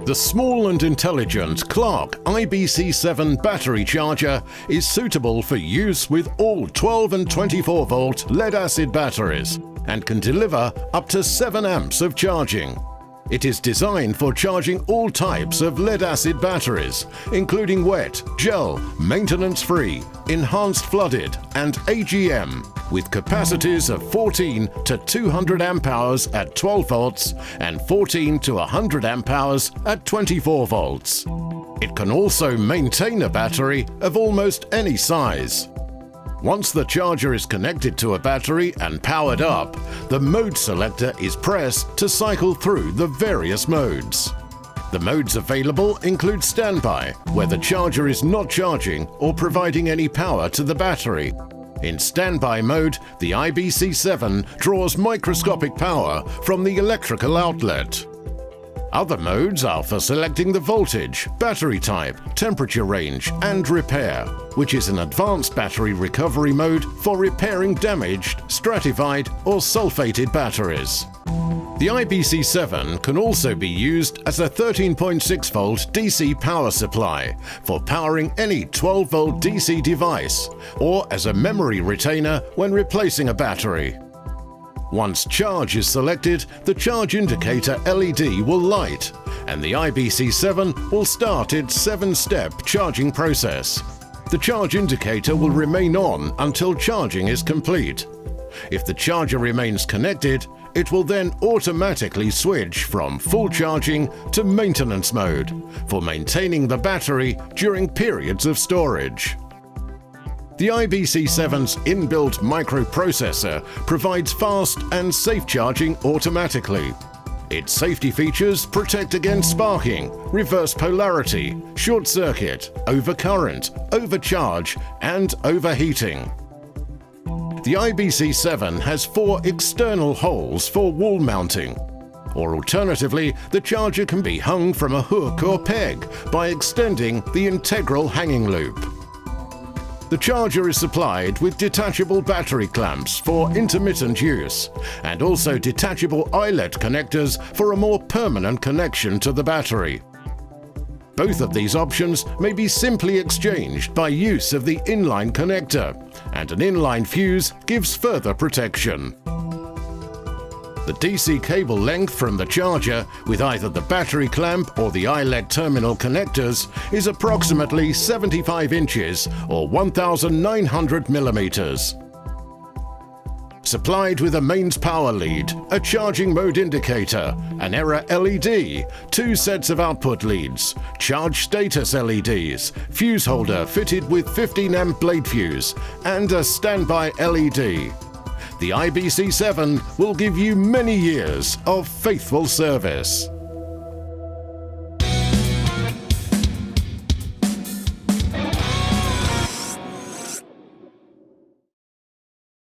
The small and intelligent Clarke IBC7 battery charger is suitable for use with all 12 and 24 volt lead-acid batteries and can deliver up to 7 amps of charging. It is designed for charging all types of lead-acid batteries, including wet, gel, maintenance-free, enhanced flooded and AGM, with capacities of 14 to 200 amp hours at 12 volts and 14 to 100 amp hours at 24 volts. It can also maintain a battery of almost any size. Once the charger is connected to a battery and powered up, the mode selector is pressed to cycle through the various modes. The modes available include standby, where the charger is not charging or providing any power to the battery. In standby mode, the IBC7 draws microscopic power from the electrical outlet. Other modes are for selecting the voltage, battery type, temperature range and repair, which is an advanced battery recovery mode for repairing damaged, stratified or sulfated batteries. The IBC7 can also be used as a 13.6 volt DC power supply for powering any 12 volt DC device or as a memory retainer when replacing a battery. Once charge is selected, the charge indicator LED will light and the IBC7 will start its 7-step charging process. The charge indicator will remain on until charging is complete. If the charger remains connected, it will then automatically switch from full charging to maintenance mode for maintaining the battery during periods of storage. The IBC7's inbuilt microprocessor provides fast and safe charging automatically. Its safety features protect against sparking, reverse polarity, short circuit, overcurrent, overcharge, and overheating. The IBC7 has 4 external holes for wall mounting, or alternatively, the charger can be hung from a hook or peg by extending the integral hanging loop. The charger is supplied with detachable battery clamps for intermittent use and also detachable eyelet connectors for a more permanent connection to the battery. Both of these options may be simply exchanged by use of the inline connector, and an inline fuse gives further protection. The DC cable length from the charger with either the battery clamp or the eyelet terminal connectors is approximately 75 inches or 1,900 millimeters. Supplied with a mains power lead, a charging mode indicator, an error LED, 2 sets of output leads, charge status LEDs, fuse holder fitted with 15 amp blade fuse, and a standby LED. The IBC7 will give you many years of faithful service.